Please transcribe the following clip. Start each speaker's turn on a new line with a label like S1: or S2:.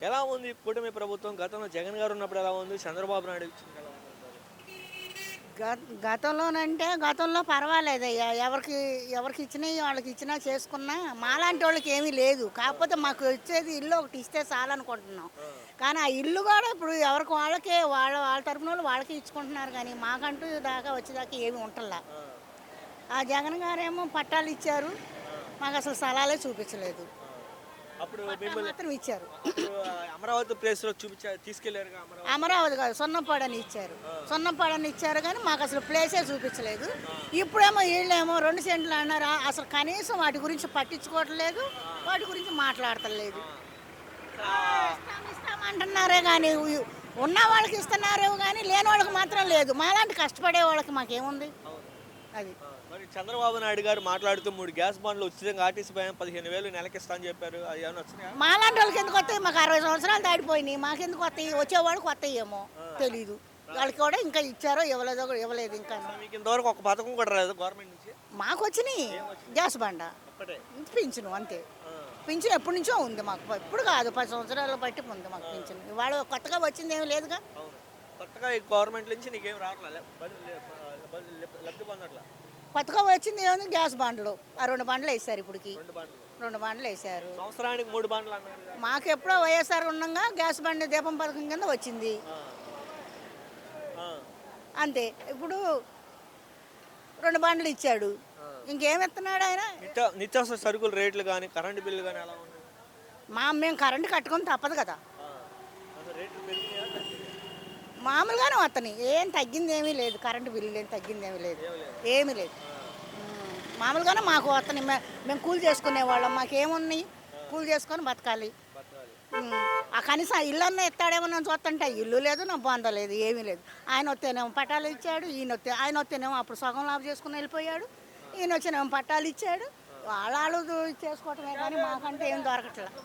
S1: ఎలా ఉంది కూటమి ప్రభుత్వం? గతంలో జగన్ గారు ఉన్నప్పుడు ఎలా ఉంది? చంద్రబాబు నాయుడు ఇచ్చినప్పుడు ఎలా ఉందంటారు?
S2: గతంలోనంటే గతంలో పర్వాలేదయ్యా. ఎవరికి ఇచ్చినయి వాళ్ళకి ఇచ్చినా చేసుకున్నా మాలాంటి వాళ్ళకి ఏమీ లేదు. కాకపోతే మాకు వచ్చేది ఇల్లు ఒకటి ఇస్తే చాలనుకుంటున్నాం.
S1: ఆ!
S2: కానీ ఆ ఇల్లు కూడా ఇప్పుడు ఎవరికి వాళ్ళకే వాళ్ళ వాళ్ళ తరపున వాళ్ళు వాళ్ళకే ఇచ్చుకుంటున్నారు కానీ మాకంటూ దాకా వచ్చేదాకా ఏమి ఉంటల్లా.
S1: ఆ!
S2: ఆ జగన్ గారేమో పట్టాలు ఇచ్చారు.
S1: ఆ!
S2: మాకు అసలు స్థలాలే చూపించలేదు.
S1: ఆ! అప్పుడు
S2: పట్టా
S1: మిమ్మల్ని
S2: మాత్రం ఇచ్చారు.
S1: అప్పుడు అమరావతి ప్లేస్‌లో తీసుకెళ్లారుగా అమరావతి.
S2: అమరావతి కాదు, సున్నపాడని ఇచ్చారు.
S1: ఆ!
S2: సున్నపాడని ఇచ్చారు కానీ మాకు అసలు ప్లేసే చూపించలేదు.
S1: ఆ!
S2: ఇప్పుడేమో వీళ్ళేమో 2 సెంట్లు అన్నారా, అసలు కనీసం వాటి గురించి పట్టించుకోవట్లేదు, వాటి గురించి మాట్లాడతలేదు.
S1: ఆ!
S2: ఇస్తామంటున్నారే కానీ ఉన్న వాళ్ళకి ఇస్తున్నారేమో కానీ లేని వాళ్ళకి మాత్రం లేదు. మాలాంటి కష్టపడే వాళ్ళకి మాకేముంది
S1: అవును.
S2: అది.
S1: ఆ! మరి చంద్రబాబు నాయుడు గారు మాట్లాడుతూ 3 గ్యాస్ బండ్లు ఉచితంగా ఆర్టీసీ పైన 15,000 నెలకి ఇస్తా అని చెప్పారు. అవి ఏమైనా వచ్చినాయా?
S2: మాలాంటి వాళ్ళకి ఎందుకు వస్తాయి? మాకు 60 సంవత్సరాలు దాటిపోయినాయి. మాకెందుకు వస్తాయి? వచ్చేవాళ్ళకి వస్తాయేమో తెలీదు. వాళ్ళకి కూడా ఇంకా ఇచ్చారో ఇవ్వలేదో కూడా ఇవ్వలేదు ఇంకా.
S1: మీకు ఇంతవరకు ఒక పథకం కూడా రాలేదు గవర్నమెంట్ నుంచి?
S2: మాకు వచ్చినాయి గ్యాస్ బండ,
S1: ఒక్కటే.
S2: పింఛను అంతే.
S1: ఆ!
S2: పింఛను ఎప్పటి నుంచో ఉంది మాకు. ఇప్పుడు కాదు, 10 సంవత్సరాలు బట్టి ఉంది మాకు పింఛను. ఇవాళ కొత్తగా వచ్చింది ఏమి లేదుగా.
S1: అవును. కొత్తగా ఈ గవర్నమెంట్ నుంచి నీకేం రావట్లే. లబ్ధి పొందట్లా.
S2: కొత్తగా వచ్చింది ఏముంది? గ్యాస్ బండ్లు. ఆ 2 బండ్లు వేసారు ఇప్పటికి.
S1: 2 బండ్లు.
S2: 2 బండ్లు వేసారు.
S1: సంవత్సరానికి 3 బండ్లు అన్నారు కదా.
S2: మాకు ఎప్పుడో వైఎస్ఆర్ ఉండగా గ్యాస్ బండి దీపం పథకం కింద వచ్చింది
S1: ఆ! ఆ!
S2: అంతే. ఇప్పుడు 2 బండ్లు ఇచ్చాడు.
S1: ఆ!
S2: ఇంకేం ఇస్తున్నాడు ఆయన?
S1: నిత్యావసర సరుకుల రేట్లు కానీ కరెంటు బిల్లు కానీ ఎలా ఉన్నాయి?
S2: మేము కరెంటు కట్టుకొని తప్పదు కదా.
S1: ఆ! అసలు రేట్లు పెరిగినాయా తగ్గినాయా?
S2: మామూలుగానే వస్తున్నాయి. ఏం తగ్గింది ఏమీ లేదు. కరెంటు బిల్లు ఏం తగ్గింది ఏమీ లేదు.
S1: ఏం లేదు.
S2: ఏమీ లేదు. మామూలుగానే మాకు వస్తున్నాయి. మేము కూలి చేసుకునే వాళ్ళం. మాకేమున్నాయి? కూలి చేసుకొని బతకాలి.
S1: బతకాలి.
S2: ఆ కనీసం ఆ ఇల్లు అన్న ఎత్తాడేమో నన్ను చూస్తుంటే ఆ ఇల్లు లేదు, నా బొంద లేదు, ఏమీ లేదు. ఆయన వస్తేనేమో పట్టాలు ఇచ్చాడు, ఆయన వస్తేనేమో అప్పుడు సగం లాభం చేసుకుని వెళ్ళిపోయాడు. ఈయన వచ్చినేమో పట్టాలు ఇచ్చాడు. వాళ్ళు చేసుకోవటమే కానీ మాకంటే ఏం దొరకట్లే.